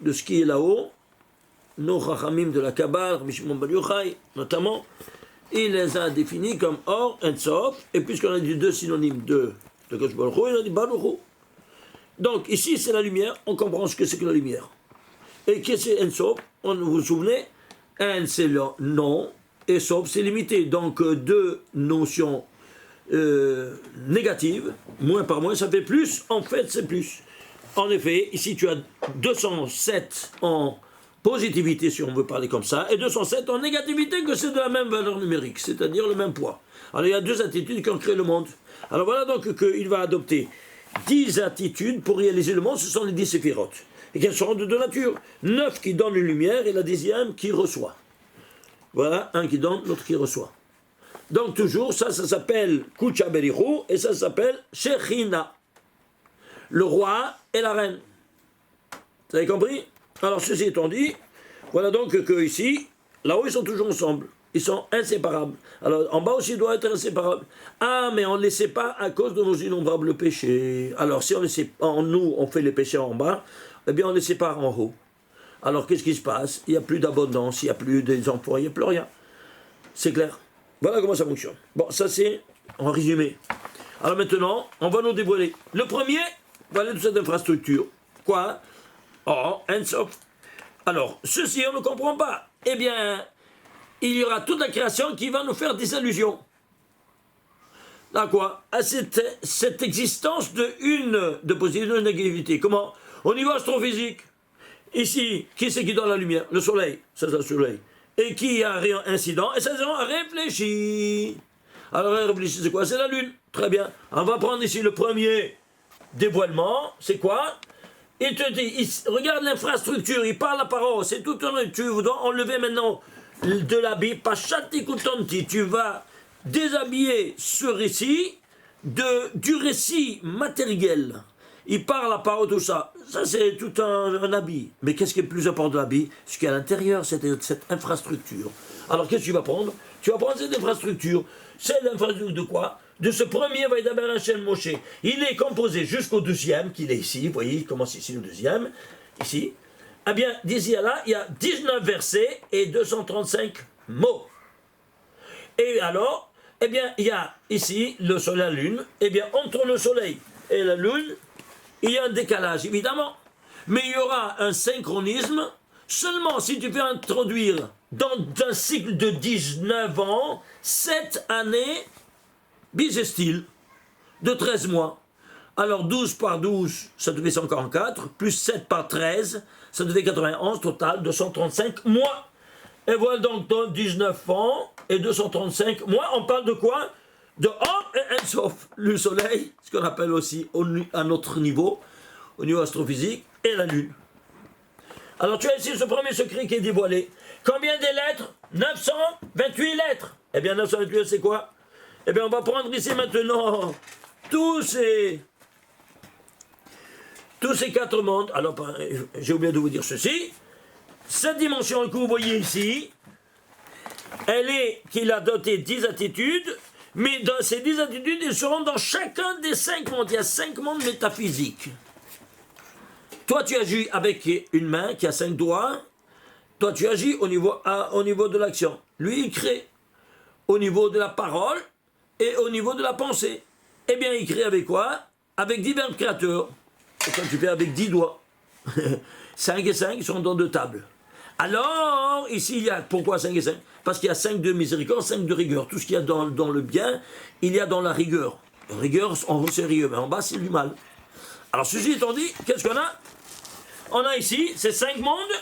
de ce qui est là-haut, nos Chachamim de la Kabbale, Rabbi Shimon Bar Yochai, notamment, il les a définis comme Or, Ein Sof, et puisqu'on a dit deux synonymes de Kadosh Baruch Hu, il a dit Baruch Hu. Donc ici c'est la lumière, on comprend ce que c'est que la lumière. Et qu'est-ce que c'est Ein Sof? Vous vous souvenez, Ein c'est le non, et Sof c'est limité. Donc deux notions négatives, moins par moins, ça fait plus, en fait c'est plus. En effet, ici tu as 207 en positivité, si on veut parler comme ça, et 207 en négativité, que c'est de la même valeur numérique, c'est-à-dire le même poids. Alors il y a deux attitudes qui ont créé le monde. Alors voilà donc qu'il va adopter 10 attitudes pour réaliser le monde, ce sont les 10 séphirotes. Et qu'elles seront de deux natures. 9 qui donnent une lumière et la 10e qui reçoit. Voilà, un qui donne, l'autre qui reçoit. Donc toujours, ça s'appelle Kucha Berichu et ça s'appelle Shechina. Le roi et la reine. Vous avez compris? Alors ceci étant dit, voilà donc que ici, là-haut ils sont toujours ensemble. Ils sont inséparables. Alors en bas aussi ils doivent être inséparables. Ah mais on ne les sépare à cause de nos innombrables péchés. Alors si on les sépare, en nous on fait les péchés en bas, eh bien on les sépare en haut. Alors qu'est-ce qui se passe? Il n'y a plus d'abondance, il n'y a plus des emplois, il n'y a plus rien. C'est clair? Voilà comment ça fonctionne. Bon, ça c'est en résumé. Alors maintenant, on va nous dévoiler. Le premier, voilà toute cette infrastructure. Quoi? Oh, Ein Sof. Alors, ceci on ne comprend pas. Eh bien, il y aura toute la création qui va nous faire des allusions. À quoi? À cette existence de positivité et de négativité. Comment? Au niveau astrophysique. Ici, qui c'est qui donne la lumière? Le soleil. Ça, c'est le soleil. Et qui a un incident? Et ça, c'est réfléchi. Alors, réfléchi, c'est quoi? C'est la lune. Très bien. On va prendre ici le premier dévoilement. C'est quoi? Il te dit, regarde l'infrastructure, il parle la parole, c'est tout un... Tu dois enlever maintenant de l'habit, pachati kutanti, tu vas déshabiller ce récit du récit matériel. Il parle la parole, tout ça. Ça, c'est tout un habit. Mais qu'est-ce qui est le plus important de l'habit? Ce qu'il y a à l'intérieur, c'est cette infrastructure. Alors, qu'est-ce que tu vas prendre? Tu vas prendre cette infrastructure. C'est l'infrastructure de quoi? De ce premier Vaïdaber Hachem Moshe. Il est composé jusqu'au deuxième, qu'il est ici. Vous voyez, il commence ici, le deuxième. Ici. Eh bien, d'ici à là, il y a 19 versets et 235 mots. Et alors, eh bien, il y a ici le soleil et la lune. Eh bien, entre le soleil et la lune, il y a un décalage, évidemment. Mais il y aura un synchronisme seulement si tu peux introduire dans un cycle de 19 ans, 7 années bisestile de 13 mois. Alors 12 par 12, ça te fait 144, plus 7 par 13, ça te fait 91, total 235 mois. Et voilà donc dans 19 ans et 235 mois, on parle de quoi? De Or et Ein Sof, le soleil, ce qu'on appelle aussi à notre niveau, au niveau astrophysique, et la lune. Alors tu as ici ce premier secret qui est dévoilé. Combien de lettres? 928 lettres. Eh bien 928 c'est quoi? Eh bien on va prendre ici maintenant tous ces 4 mondes. Alors j'ai oublié de vous dire ceci. Cette dimension que vous voyez ici, elle est qu'il a doté 10 attitudes, mais dans ces 10 attitudes, ils seront dans chacun des 5 mondes. Il y a 5 mondes métaphysiques. Toi, tu agis avec une main qui a 5 doigts. Toi, tu agis au niveau de l'action. Lui, il crée au niveau de la parole et au niveau de la pensée. Eh bien, il crée avec quoi? Avec divers créateurs. Et quand tu fais avec 10 doigts. 5 et 5 sont dans 2 tables. Alors, ici, il y a, pourquoi 5 et 5? Parce qu'il y a 5 de miséricorde, 5 de rigueur. Tout ce qu'il y a dans le bien, il y a dans la rigueur. La rigueur, en haut, c'est sérieux, mais en bas, c'est du mal. Alors, ceci étant dit, qu'est-ce qu'on a? On a ici ces 5 mondes,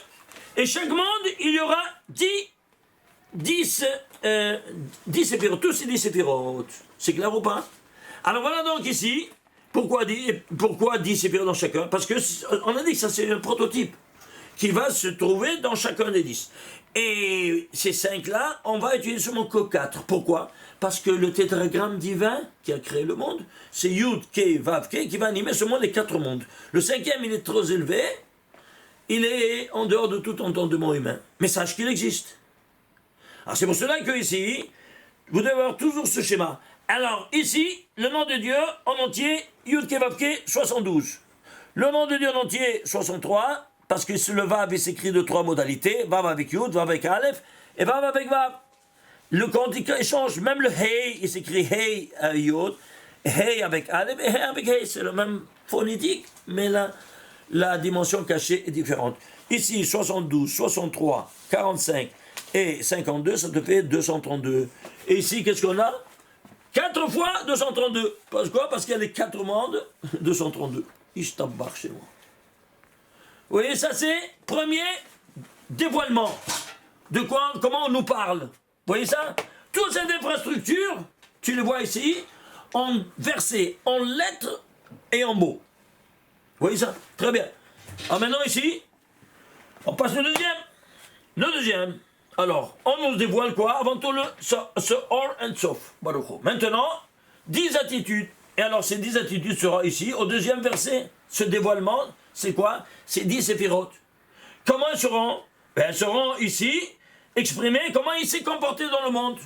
et chaque monde, il y aura 10 séphirotes, tous ces 10 séphirotes. C'est clair ou pas? Alors voilà donc ici, pourquoi 10 séphirotes dans chacun? Parce qu'on a dit que ça c'est un prototype qui va se trouver dans chacun des 10. Et ces 5-là, on va utiliser seulement que 4. Pourquoi? Parce que le tétragramme divin qui a créé le monde, c'est Yud, Ke, Vav, Ke, qui va animer seulement les 4 mondes. Le 5e, il est trop élevé, il est en dehors de tout entendement humain. Mais sache qu'il existe. Alors c'est pour cela que ici, vous devez avoir toujours ce schéma. Alors ici, le nom de Dieu en entier, Yud, Ke, Vav, Ke, 72. Le nom de Dieu en entier, 63, parce que le Vav, il s'écrit de 3 modalités. Vav avec Yud, Vav avec Aleph, et Vav avec Vav. Le compte, il change. Même le Hey, il s'écrit Hey Yud, Hey avec Aleph, et Hey avec Hey. C'est le même phonétique, mais la dimension cachée est différente. Ici, 72, 63, 45 et 52, ça te fait 232. Et ici, qu'est-ce qu'on a? 4 fois 232. Parce quoi? Parce qu'il y a les 4 mondes, 232. Ishtabbar chez moi. Vous voyez, ça c'est premier dévoilement. De quoi? Comment on nous parle. Vous voyez ça? Toutes ces infrastructures, tu les vois ici, en versets, en lettres et en mots. Vous voyez ça? Très bien. Alors maintenant ici, on passe au deuxième. Le deuxième. Alors, on nous dévoile quoi? Avant tout ce Or and Sof. Maintenant, 10 attitudes. Et alors, ces 10 attitudes seront ici, au deuxième verset. Ce dévoilement, c'est quoi? C'est 10 séphirotes. Comment elles seront? Ben, elles seront ici, exprimées comment il s'est comporté dans le monde.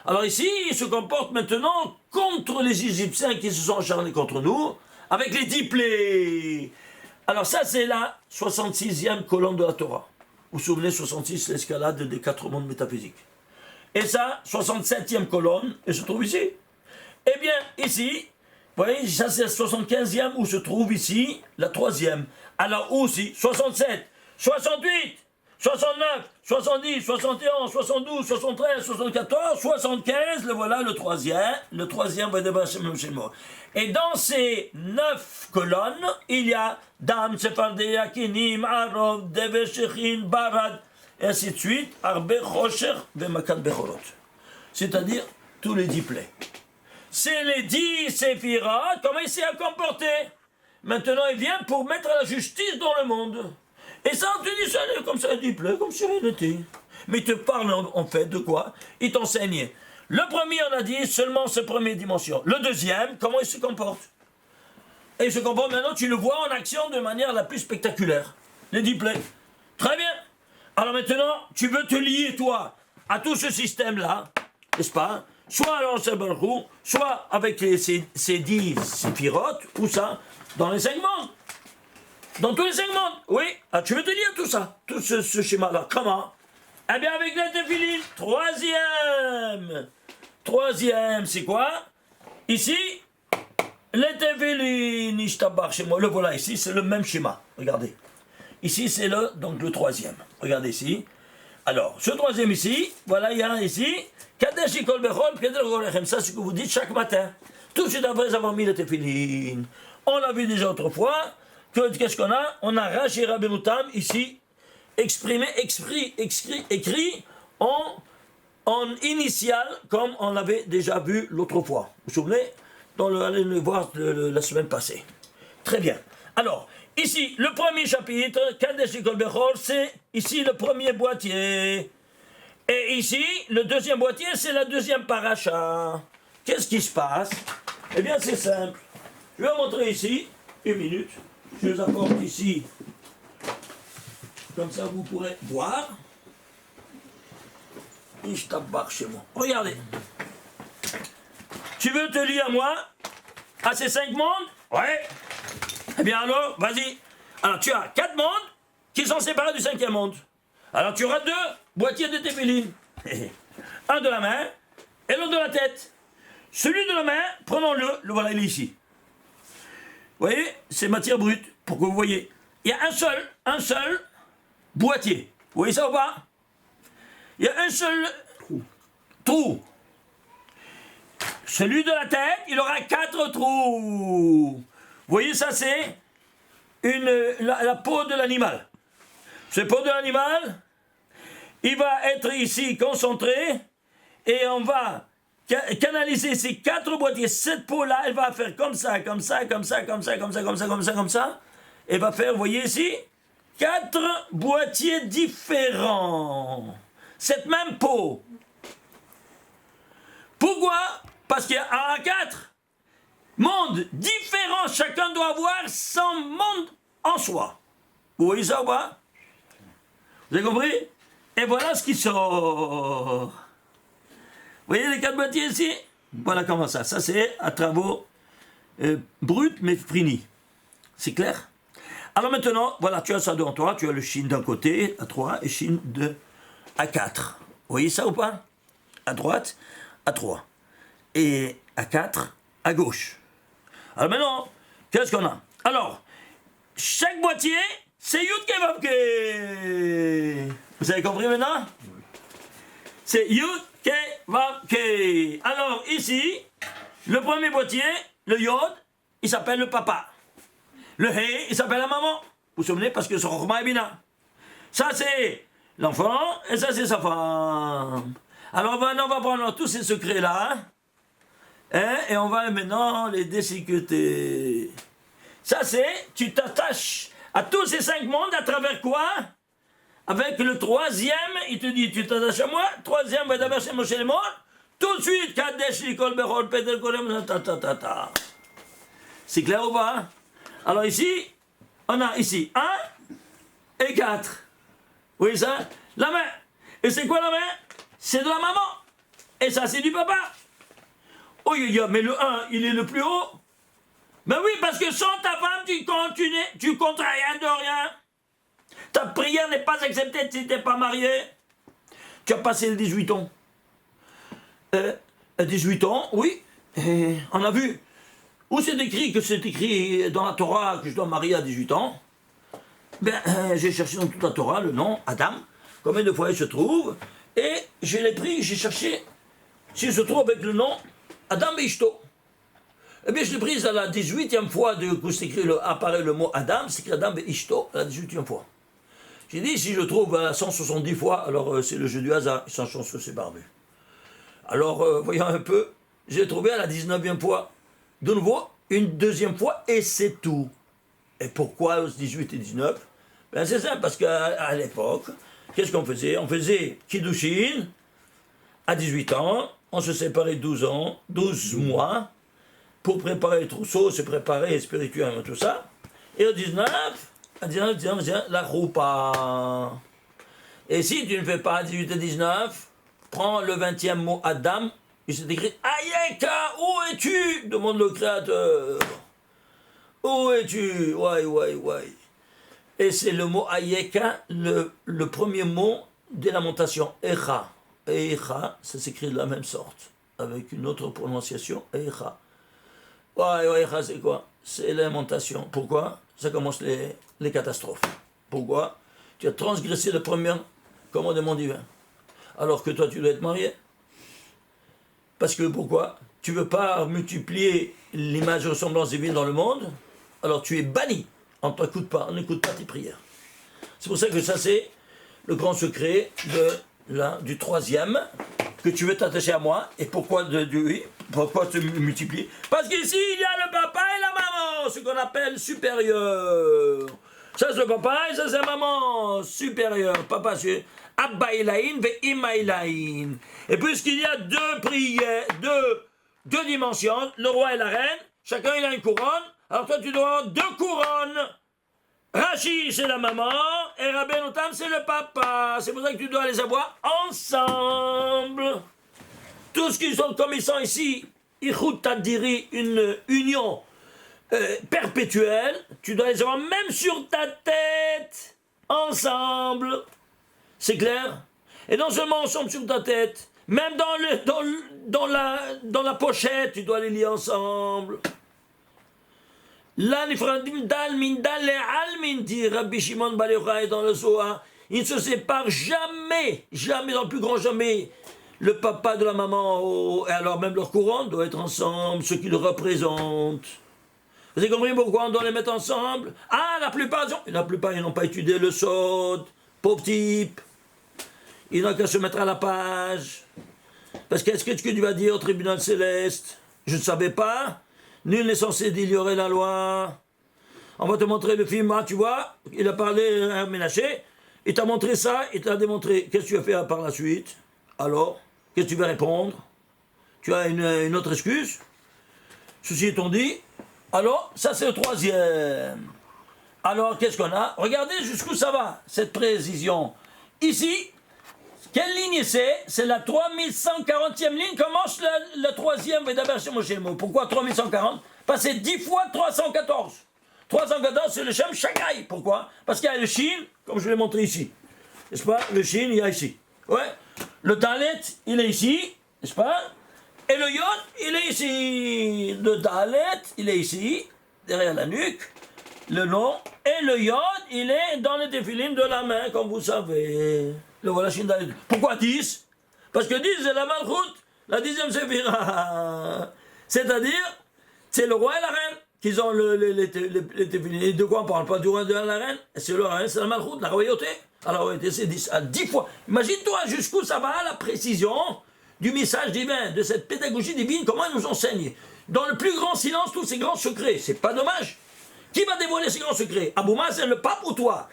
Alors ici, il se comporte maintenant contre les Égyptiens qui se sont acharnés contre nous, avec les 10 plaies. Alors ça, c'est la 66e colonne de la Torah. Vous vous souvenez, 66, l'escalade des 4 mondes métaphysiques. Et ça, 67e colonne, elle se trouve ici. Eh bien, ici, vous voyez, ça c'est la 75e où se trouve ici la 3e. Alors aussi, 67, 68, 69, 70, 71, 72, 73, 74, 75, le voilà le troisième va débarquer chez moi. Et dans ces 9 colonnes, il y a Dam, Sephardeya, Kinim, Arov, Deve, Shechin, Barad, et ainsi de suite, Arbe, Rocher, Vemakat, Bechorot. C'est-à-dire tous les 10 plaies. C'est les 10 séphirotes, comment il s'est comporté. Maintenant, il vient pour mettre la justice dans le monde. Et ça, tu dis ça comme ça, 10 plaies, comme si rien n'était. Mais il te parle en fait de quoi? Il t'enseigne. Le premier, on a dit, seulement cette première dimension. Le deuxième, comment il se comporte. Et il se comporte maintenant, tu le vois en action de manière la plus spectaculaire. Les 10 plaies. Très bien. Alors maintenant, tu veux te lier, toi, à tout ce système-là, n'est-ce pas? Soit à l'Anse-Baruch, soit avec ces 10 séphirotes, ou ça, dans les 5 mondes. Dans tous les 5 mondes, oui. Ah, tu veux te lier à tout ça, tout ce schéma-là. Comment? Eh bien, avec les téphilines, troisième, c'est quoi? Ici, les téphilines, ishtabar chez moi. Le voilà ici, c'est le même schéma. Regardez. Ici, c'est donc le troisième. Regardez ici. Alors, ce troisième ici, voilà, il y a ici, Kadesh Ikol Bechol, Kedel Golechem. Ça, c'est ce que vous dites chaque matin. Tout de suite après avoir mis les téphilines. On l'a vu déjà autrefois. Qu'est-ce qu'on a? On a Rashi Rabbeinu Tam ici, écrit en initial, comme on l'avait déjà vu l'autre fois. Vous vous souvenez? Allez le voir la semaine passée. Très bien. Alors, ici, le premier chapitre, Kadesh Ikol Bechol, c'est ici le premier boîtier. Et ici, le deuxième boîtier, c'est la deuxième paracha. Qu'est-ce qui se passe? Eh bien, c'est simple. Je vais vous montrer ici, une minute. Je les apporte ici. Comme ça, vous pourrez voir. Ishtabbar chez moi. Regardez. Tu veux te lier à moi? À ces 5 mondes? Ouais. Eh bien alors, vas-y. Alors, tu as 4 mondes qui sont séparés du 5e monde. Alors, tu auras 2 boîtiers de téphilines. Un de la main et l'autre de la tête. Celui de la main, prenons-le. Le voilà, il est ici. Vous voyez, c'est matière brute, pour que vous voyez. Il y a un seul boîtier. Vous voyez ça ou pas? Il y a un seul trou. Celui de la tête, il aura 4 trous. Vous voyez, ça c'est la peau de l'animal. Cette peau de l'animal, il va être ici concentré et on va canaliser ces 4 boîtiers. Cette peau-là, elle va faire comme ça, comme ça, comme ça, comme ça, comme ça, comme ça, comme ça, comme ça. Elle va faire, vous voyez ici, 4 boîtiers différents. Cette même peau. Pourquoi? Parce qu'il y a 4 mondes différents. Chacun doit avoir son monde en soi. Vous voyez ça ou pas? Vous avez compris? Et voilà ce qui sort. Vous voyez les 4 boîtiers ici? Voilà comment ça. Ça c'est à travaux bruts mais finis. C'est clair? Alors maintenant, voilà, tu as ça devant toi, tu as le Shin d'un côté, à 3, et Shin à 4. Vous voyez ça ou pas? À droite, à 3. Et à 4, à gauche. Alors maintenant, qu'est-ce qu'on a? Alors, chaque boîtier, c'est Yud Ke Vav Ke. Vous avez compris maintenant? C'est Yud Ke Vav Ke. Alors ici, le premier boîtier, le Yod, il s'appelle le papa. Le He, il s'appelle la maman. Vous vous souvenez? Parce que c'est Chokhma et Bina. Ça c'est l'enfant et ça c'est sa femme. Alors maintenant on va prendre tous ces secrets-là hein, et on va maintenant les déchiqueter. Ça c'est, tu t'attaches à tous ces 5 mondes à travers quoi? Avec le troisième, il te dit tu t'attaches à moi, troisième va d'abord chez Moshe Lemon, tout de suite Kadesh Likol Berol Petel Kolem ta. C'est clair ou pas? Alors ici, on a ici 1 et 4. Vous voyez ça? La main. Et c'est quoi la main? C'est de la maman. Et ça c'est du papa. Oh mais le 1, il est le plus haut. Ben oui, parce que sans ta femme, tu comptes rien de rien. Ta prière n'est pas acceptée si tu n'es pas marié. Tu as passé les 18 ans. 18 ans, oui. Et on a vu. Où c'est écrit que c'est écrit dans la Torah que je dois marier à 18 ans? Ben, j'ai cherché dans toute la Torah le nom Adam, combien de fois il se trouve, et je l'ai pris, j'ai cherché s'il se trouve avec le nom Adam et Ishto. Eh bien, je l'ai pris à la 18e fois où c'est écrit apparaît le mot Adam, c'est écrit Adam et Ishto, à la 18e fois. J'ai dit, si je trouve à 170 fois, alors c'est le jeu du hasard, sans chance que c'est barbu. Alors, voyons un peu, j'ai trouvé à la 19e fois. De nouveau, une deuxième fois, et c'est tout. Et pourquoi 18 et 19? Ben c'est simple, parce qu'à l'époque, qu'est-ce qu'on faisait? On faisait Kiddushin à 18 ans, on se séparait 12 ans, 12 mois, pour préparer le trousseau, se préparer spirituellement, tout ça. Et à 19, la roupa. Et si tu ne fais pas 18 et 19, prends le 20e mot Adam. Il s'est écrit Ayeka, où es-tu? Demande le Créateur. Où es-tu? Ouais. Et c'est le mot Ayeka, le premier mot des lamentations. Echa. Echa, ça s'écrit de la même sorte, avec une autre prononciation. Echa. Ouais, Echa, c'est quoi? C'est la lamentation. Pourquoi? Ça commence les catastrophes. Pourquoi? Tu as transgressé le premier commandement divin. Alors que toi, tu dois être marié. Parce que pourquoi? Tu ne veux pas multiplier l'image de ressemblance divine dans le monde, alors tu es banni. On n'écoute pas tes prières. C'est pour ça que ça c'est le grand secret du troisième, que tu veux t'attacher à moi. Et pourquoi pourquoi te multiplier? Parce qu'ici il y a le papa et la maman, ce qu'on appelle supérieur. Ça c'est le papa et ça c'est la maman, supérieur. Papa c'est Abba Elaïn ve Ima Elaïn. Et puisqu'il y a 2 prières, deux dimensions, le roi et la reine, chacun il a une couronne, alors toi tu dois avoir 2 couronnes. Rachi c'est la maman et Rabbeinu Tam c'est le papa. C'est pour ça que tu dois les avoir ensemble. Tous qui sont comme ils sont ici, Ichut Tadiri, une union perpétuelle, tu dois les avoir même sur ta tête, ensemble. C'est clair? Et non seulement ensemble sur ta tête, même dans la pochette, tu dois les lier ensemble. Là, dit Rabbi Shimon Bar Yochai dans le Zohar, il ne se sépare jamais, dans le plus grand jamais. Le papa de la maman, et alors même leur couronne, doit être ensemble, ce qui le représente. Vous avez compris pourquoi on doit les mettre ensemble? Ah, la plupart, ils n'ont pas étudié le sod, pauvre type. Ils n'ont qu'à se mettre à la page. Parce qu'est-ce que tu vas dire au tribunal céleste? Je ne savais pas. Nul n'est censé d'ignorer la loi. On va te montrer le film. Ah, tu vois, il a parlé à Ménaché. Il t'a montré ça, il t'a démontré. Qu'est-ce que tu as fait par la suite? Alors, qu'est-ce que tu vas répondre? Tu as une autre excuse? Ceci étant dit, alors, ça c'est le troisième. Alors, qu'est-ce qu'on a? Regardez jusqu'où ça va, cette précision. Ici, quelle ligne c'est? C'est la 3140e ligne. Commence le troisième. Pourquoi 3140? Parce que c'est 10 fois 314. 314, c'est le Shem Shagai. Pourquoi? Parce qu'il y a le Shin, comme je l'ai montré ici. N'est-ce pas? Le Shin, il y a ici. Ouais. Le Dalet, il est ici. N'est-ce pas? Et le Yod, il est ici. Le Dalet, il est ici, derrière la nuque. Le nom. Et le Yod, il est dans le téphilin de la main, comme vous savez. Le voilà Shin Dalet. Pourquoi 10? Parce que 10, c'est la Malchut, la 10e séphira. C'est-à-dire, c'est le roi et la reine qui ont les téphilin. Et de quoi on parle? Pas du roi et de la reine? C'est le reine, c'est la Malchut, la royauté. Alors, la royauté, c'est 10 à 10 fois. Imagine-toi jusqu'où ça va, la précision du message divin, de cette pédagogie divine, comment elle nous enseigne. Dans le plus grand silence, tous ces grands secrets. C'est pas dommage. Qui va dévoiler ces grands secrets? Abou Mazen, le pape ou toi?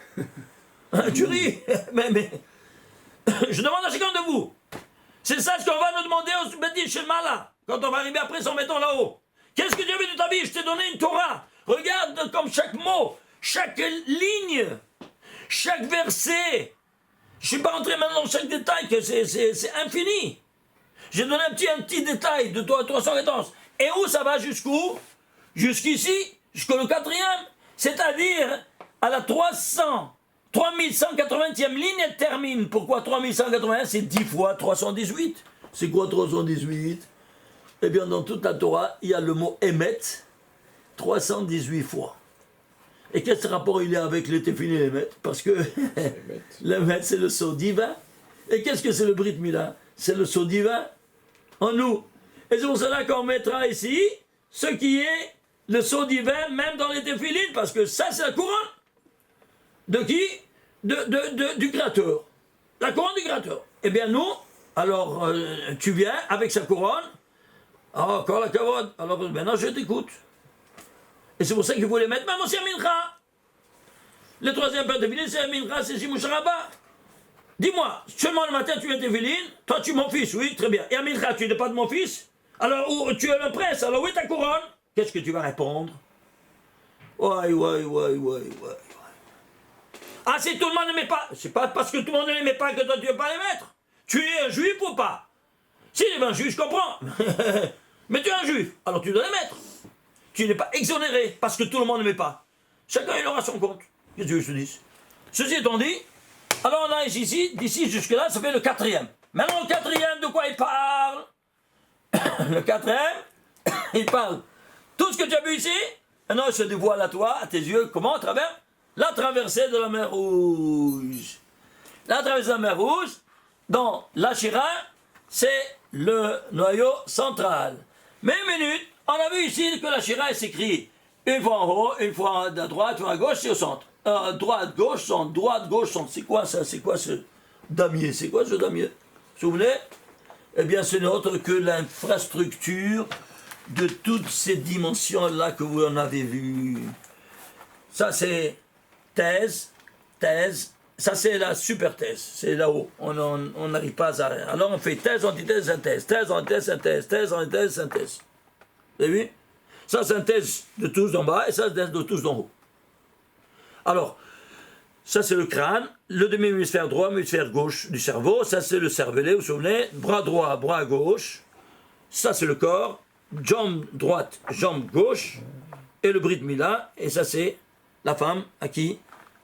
Tu ris? Mais, je demande à chacun de vous. C'est ça ce qu'on va nous demander au Bedi Shema là, quand on va arriver après s'en mettant là-haut. Qu'est-ce que tu as vu de ta vie? Je t'ai donné une Torah. Regarde comme chaque mot, chaque ligne, chaque verset. Je ne suis pas rentré maintenant dans chaque détail, que c'est infini. J'ai donné un petit détail de 314. Et où ça va jusqu'où? Jusqu'ici, jusqu'au 4e. C'est-à-dire, à la 3180e ligne, elle termine. Pourquoi 3180? C'est 10 fois 318. C'est quoi 318? Eh bien, dans toute la Torah, il y a le mot Emet 318 fois. Et quel rapport il y a avec le Téphilin et l'Emet? Parce que l'Emet, c'est le sceau divin. Et qu'est-ce que c'est le Brit Mila? C'est le sceau divin en nous. Et c'est pour cela qu'on mettra ici ce qui est le sceau divin, même dans les Téphilin, parce que ça, c'est la couronne. De qui? Du Créateur. La couronne du Créateur. Eh bien, nous, alors, tu viens avec sa couronne. Ah, encore la kavod. Alors, maintenant, je t'écoute. Et c'est pour ça qu'il faut les mettre même aussi à Mincha. Le troisième père de Téphilin, c'est Mincha, c'est Shimush Rabbah. Dis-moi, seulement le matin tu es Téphilin, toi tu es mon fils, oui, très bien. Et à Mincha, tu n'es pas de mon fils? Alors, tu es le prince, alors où est ta couronne? Qu'est-ce que tu vas répondre? Ouais. Ah, si tout le monde ne met pas, c'est pas parce que tout le monde ne les met pas que toi tu ne veux pas les mettre. Tu es un juif ou pas? Si tu es un juif, je comprends. Mais tu es un juif, alors tu dois les mettre. Tu n'es pas exonéré parce que tout le monde ne met pas. Chacun il aura son compte. Qu'est-ce que je te dis? Ceci étant dit, alors on a ici, d'ici jusque-là, ça fait le 4e. Maintenant, le 4e, de quoi il parle? Le 4e, il parle. Tout ce que tu as vu ici, maintenant il se dévoile à toi, à tes yeux, comment? À travers la traversée de la mer Rouge. La traversée de la mer Rouge, dans l'Ashira, c'est le noyau central. Mais une minute, on a vu ici que l'Ashira s'écrit une fois en haut, une fois à droite, une fois à gauche, c'est au centre. Droite, gauche, centre, droite, gauche, centre. C'est quoi ça? C'est quoi ce damier? C'est quoi ce damier? Vous vous souvenez? Eh bien, ce n'est autre que l'infrastructure de toutes ces dimensions-là que vous en avez vues. Ça, c'est thèse. Ça, c'est la super thèse. C'est là-haut. On n'arrive pas à... Alors, on fait thèse, antithèse, synthèse. Thèse, antithèse, synthèse. Thèse, antithèse, synthèse. Vous avez vu? Ça, synthèse de tous d'en bas et ça, synthèse de tous d'en haut. Alors, ça c'est le crâne, le demi-hémisphère droit, l'hémisphère gauche du cerveau, ça c'est le cervelet, vous vous souvenez, bras droit, bras gauche, ça c'est le corps, jambe droite, jambe gauche, et le Brit Mila, et ça c'est la femme à qui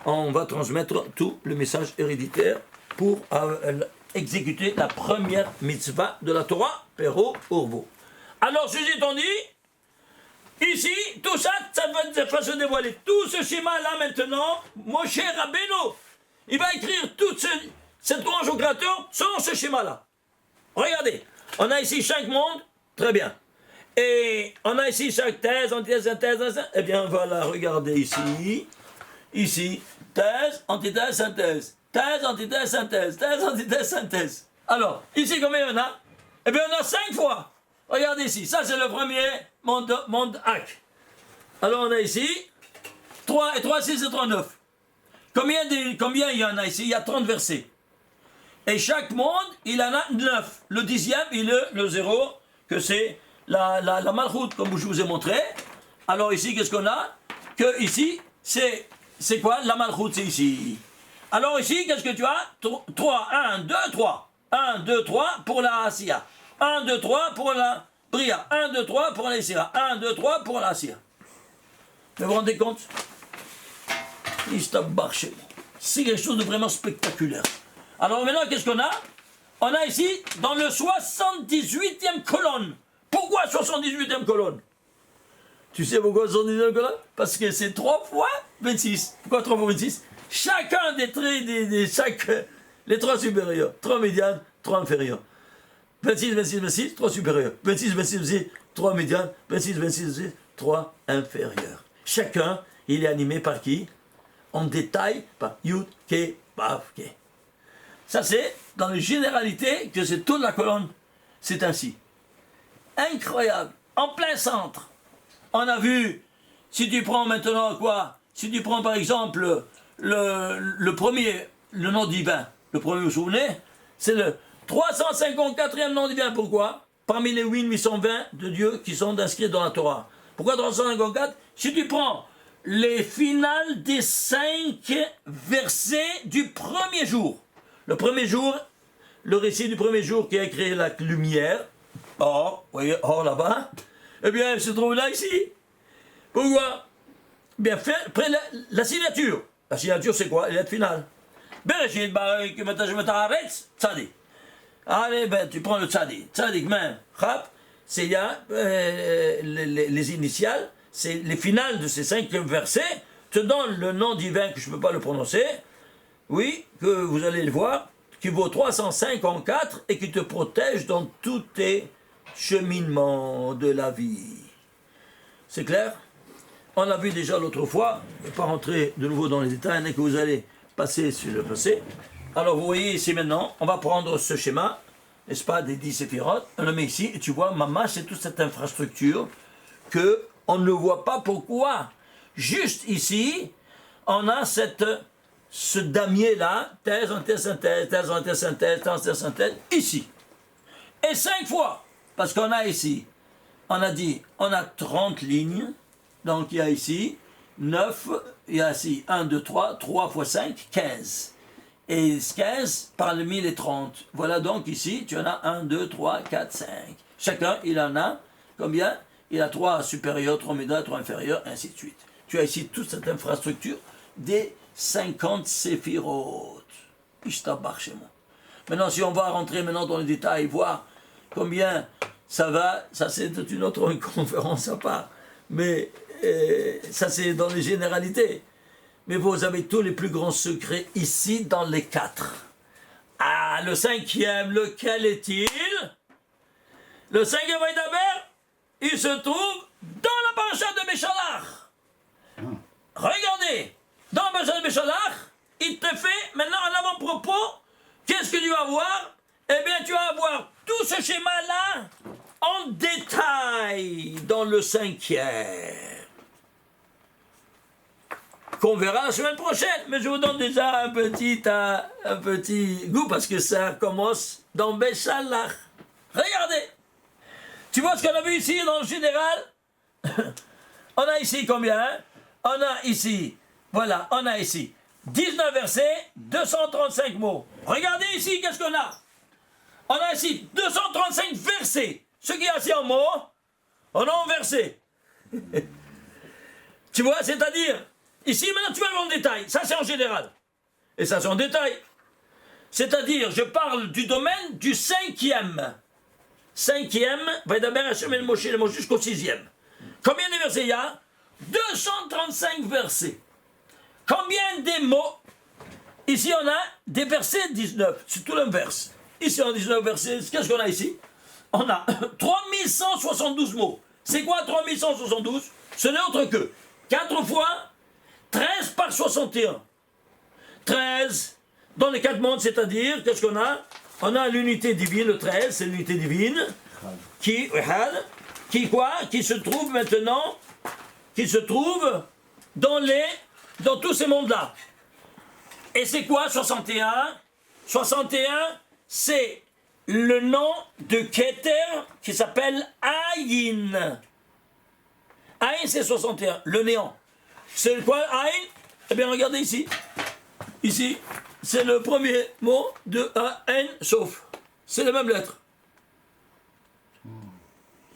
on va transmettre tout le message héréditaire pour exécuter la première mitzvah de la Torah, Pero Urvo. Alors, ceci étant dit, ici, tout ça, ça va se dévoiler. Tout ce schéma-là, maintenant, Moshe Rabbeinu, il va écrire toute cette louange au Créateur selon ce schéma-là. Regardez, on a ici 5 mondes, très bien. Et on a ici chaque thèse, antithèse, synthèse. Eh bien, voilà, regardez ici. Ici, thèse, antithèse, synthèse. Thèse, antithèse, synthèse. Thèse, antithèse, synthèse. Alors, ici, combien il y en a? Eh bien, on a 5 fois. Regardez ici, ça c'est le premier monde Ak. Alors on a ici 3 et 3, 6 et 3, 9. Combien il y en a ici? Il y a 30 versets. Et chaque monde, il en a 9. Le 10e, il est le 0, que c'est la Malchut, comme je vous ai montré. Alors ici, qu'est-ce qu'on a? Que ici, c'est quoi? La Malchut, c'est ici. Alors ici, qu'est-ce que tu as? 3, 1, 2, 3. 1, 2, 3 pour la Asiya. 1, 2, 3 pour la Bria. 1, 2, 3 pour la Isira. 1, 2, 3 pour la Asiya. Mais vous vous rendez compte? C'est quelque chose de vraiment spectaculaire. Alors maintenant, qu'est-ce qu'on a? On a ici, dans le 78e colonne. Pourquoi 78e colonne? Tu sais pourquoi 78e colonne? Parce que c'est 3 fois 26. Pourquoi 3 fois 26? Chacun des traits, les 3 supérieurs. 3 médianes, 3 inférieurs. 26, 26, 26, 3 supérieurs. 26, 26, 26, 3 médianes. 26, 26, 26, 3 inférieurs. Chacun, il est animé par qui? En détail, par Yud, Ke, Vav, Ke. Ça, c'est dans les généralités que c'est toute la colonne. C'est ainsi. Incroyable. En plein centre. On a vu, si tu prends maintenant quoi? Si tu prends par exemple le premier, le nom divin, le premier, vous vous souvenez? C'est le 354e nom divin. Pourquoi? Parmi les 8820 de Dieu qui sont inscrits dans la Torah. Pourquoi 354? Si tu prends les finales des 5 versets du premier jour. Le premier jour, le récit du premier jour qui a créé la lumière. Or, vous voyez, or là-bas, eh bien, elle se trouve là, ici. Pourquoi? Bien, après la signature. La signature, c'est quoi? Les lettres finales. Bereshit, Barak, Metash, Tzadi. Allez, ben, tu prends le Tzadi. Tzadik, même, Chap, c'est les initiales, c'est les finales de ces 5 versets, te donnent le nom divin que je ne peux pas le prononcer, oui, que vous allez le voir, qui vaut 354 et qui te protège dans tous tes cheminements de la vie. C'est clair? On l'a vu déjà l'autre fois, je ne vais pas rentrer de nouveau dans les détails, mais que vous allez passer sur le passé. Alors vous voyez ici maintenant, on va prendre ce schéma, n'est-ce pas, des 10 séphirotes, on le met ici, et tu vois, Mama, c'est toute cette infrastructure que on ne voit pas pourquoi. Juste ici, on a ce damier-là, thèse, antithèse, synthèse, thèse, antithèse, synthèse, thèse, antithèse, synthèse, ici. Et 5 fois, parce qu'on a ici, on a dit, on a 30 lignes, donc il y a ici 9, il y a ici 1, 2, 3, 3 fois 5, 15. Et 15 par le 1030. Voilà donc ici, tu en as 1, 2, 3, 4, 5. Chacun, il en a combien? Il a 3 supérieurs, 3 médians, 3 inférieurs, ainsi de suite. Tu as ici toute cette infrastructure des 50 séphirotes. Ishtabach chez moi. Maintenant, si on va rentrer maintenant dans les détails, voir combien ça va, ça c'est toute une autre conférence à part. Mais ça c'est dans les généralités. Mais vous avez tous les plus grands secrets ici dans les 4. Ah, le 5e, lequel est-il? Le 5e Vaïdaber, il se trouve dans la paracha de Béchalach. Regardez, dans la paracha de Béchalach, il te fait maintenant un avant-propos. Qu'est-ce que tu vas voir? Eh bien, tu vas voir tout ce schéma-là en détail dans le 5e. Qu'on verra la semaine prochaine, mais je vous donne déjà un petit goût parce que ça commence dans Béchalach. Regardez, tu vois ce qu'on a vu ici dans le général? On a ici combien? On a ici, voilà, on a ici 19 versets, 235 mots. Regardez ici, qu'est-ce qu'on a? On a ici 235 versets. Ce qui est ici en mots, on a en versets. Tu vois, c'est-à-dire, ici, maintenant, tu vas voir en détail. Ça, c'est en général. Et ça, c'est en détail. C'est-à-dire, je parle du domaine du 5e. 5e, Vaïdaber Hashem el Moshe jusqu'au 6e. Combien de versets il y a? 235 versets. Combien de mots? Ici, on a des versets 19. C'est tout l'inverse. Ici, on a 19 versets. Qu'est-ce qu'on a ici? On a 3172 mots. C'est quoi 3172? Ce n'est autre que 4 fois 13 par 61. 13 dans les 4 mondes, c'est-à-dire, qu'est-ce qu'on a? On a l'unité divine, le 13, c'est l'unité divine, qui se trouve maintenant, qui se trouve dans tous ces mondes-là. Et c'est quoi 61? 61, c'est le nom de Keter qui s'appelle Aïn. Aïn, c'est 61, le néant. C'est quoi Aïn? Eh bien, regardez ici. Ici, c'est le premier mot de A-N, sauf. C'est la même lettre.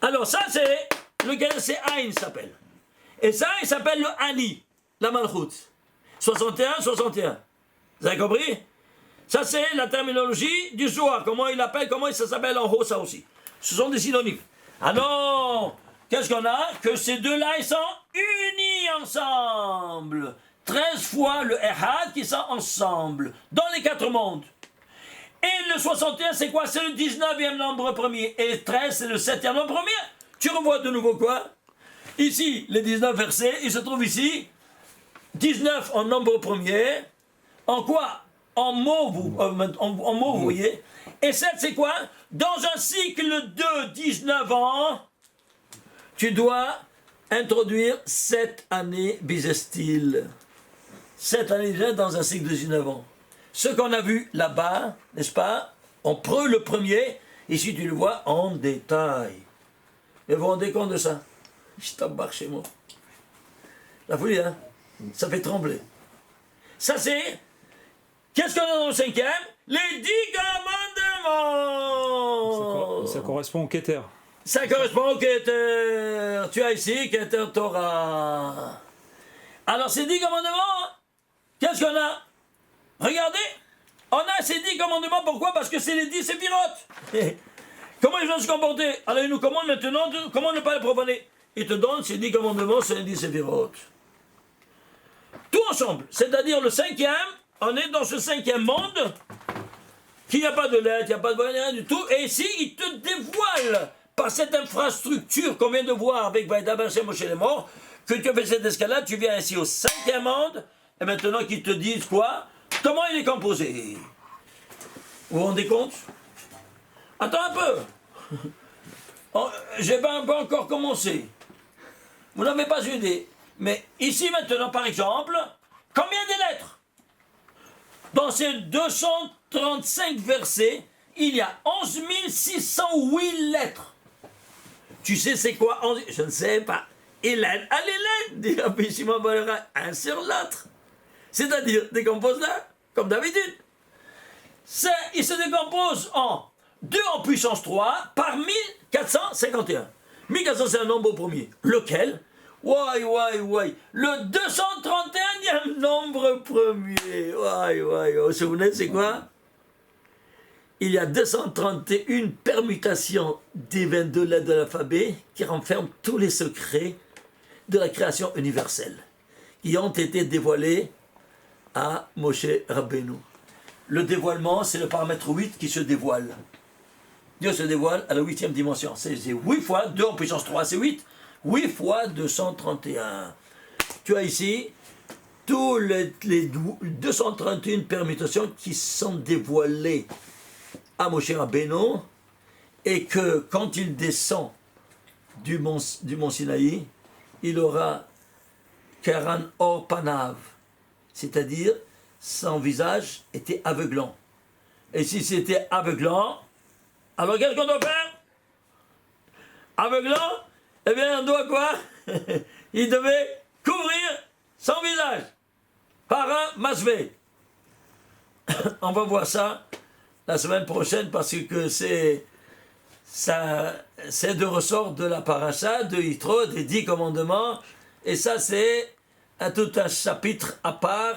Alors, ça, c'est lequel c'est Aïn s'appelle. Et ça, il s'appelle le Ani, la Malchut. 61, 61. Vous avez compris? Ça, c'est la terminologie du Zohar. Comment il appelle, comment ça s'appelle en haut, ça aussi. Ce sont des synonymes. Alors, qu'est-ce qu'on a? Que ces deux-là, ils sont unis ensemble. 13 fois le Ehad qui sont ensemble, dans les 4 mondes. Et le 61, c'est quoi? C'est le 19e nombre premier. Et 13, c'est le 7e nombre premier. Tu revois de nouveau quoi? Ici, les 19 versets, ils se trouvent ici. 19 en nombre premier. En quoi? En mots, vous voyez. Et 7, c'est quoi? Dans un cycle de 19 ans, tu dois introduire 7 années bisestil. 7 années dans un cycle de 19 ans. Ce qu'on a vu là-bas, n'est-ce pas? On prend le premier, ici tu le vois en détail. Et vous vous rendez compte de ça? Je t'embarque chez moi. La folie, hein? Ça fait trembler. Ça c'est... Qu'est-ce qu'on a dans le 5e? Les 10 commandements! Ça correspond au Keter. Ça correspond au Keter. Tu as ici Keter Torah. Alors ces 10 commandements, qu'est-ce qu'on a? Regardez, on a ces 10 commandements, pourquoi? Parce que c'est les 10 séphirotes. Comment ils vont se comporter? Alors il nous commande maintenant comment ne pas les profaner. Il te donne ces 10 commandements, c'est les 10 séphirotes. Tout ensemble, c'est-à-dire le 5e, on est dans ce 5e monde, qu'il n'y a pas de lettres, il n'y a pas de rien du tout, et ici il te dévoile, par cette infrastructure qu'on vient de voir avec Vaïdaber chez Moshe les morts, que tu as fait cette escalade, tu viens ici au 5e monde, et maintenant qu'ils te disent quoi? Comment il est composé? Vous vous rendez compte? Attends un peu. Je n'ai pas encore commencé. Vous n'avez pas eu idée. Mais ici maintenant, par exemple, combien de lettres? Dans ces 235 versets, il y a 11 608 lettres. Tu sais c'est quoi? Je ne sais pas. Hélène à l'Hélène, dit Rabbi Shimon bar Yochai, un sur l'autre. C'est-à-dire, décompose-la, comme d'habitude. Il se décompose en 2 en puissance 3 par 1451. 1400, c'est un nombre premier. Lequel? Le 231e nombre premier. Vous vous souvenez, c'est quoi? Il y a 231 permutations des 22 lettres de l'alphabet qui renferment tous les secrets de la création universelle, qui ont été dévoilés à Moshe Rabbeinu. Le dévoilement, c'est le paramètre 8 qui se dévoile. Dieu se dévoile à la 8e dimension. C'est 8 fois 2 en puissance 3, c'est 8. 8 fois 231. Tu as ici tous les 231 permutations qui sont dévoilées à Moshe Rabbeinu, et que quand il descend du mont Sinaï, il aura Karan Or Panav, c'est-à-dire son visage était aveuglant. Et si c'était aveuglant, alors qu'est-ce qu'on doit faire? Aveuglant? Eh bien, on doit quoi? Il devait couvrir son visage par un masvé. On va voir ça la semaine prochaine parce que c'est de ressort de la paracha de Yitro, des 10 commandements. Et ça, c'est tout un chapitre à part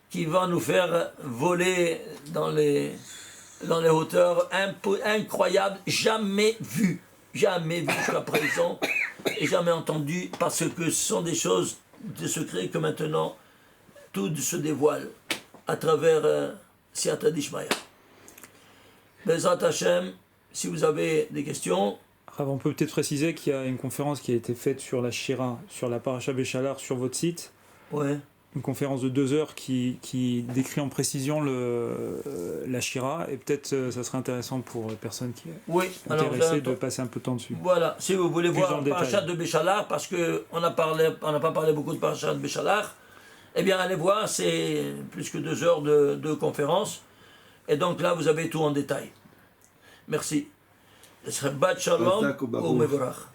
qui va nous faire voler dans les hauteurs incroyables, jamais vues jusqu'à présent, et jamais entendues, parce que ce sont des choses, des secrets que maintenant tout se dévoile à travers Siyata Dishmaya. Bezrat Hashem, si vous avez des questions. On peut peut-être préciser qu'il y a une conférence qui a été faite sur la Shira, sur la Paracha Béchalar sur votre site. Ouais. Une conférence de 2 heures qui décrit en précision la Shira, et peut-être ça serait intéressant pour les personnes qui sont intéressées de passer un peu de temps dessus. Voilà, si vous voulez voir la Paracha de Béchalar, parce qu'on n'a pas parlé beaucoup de Paracha de Béchalar, eh bien allez voir, c'est plus que 2 heures de conférence, et donc là vous avez tout en détail. Merci. Shabbat Shalom ou Mevorach.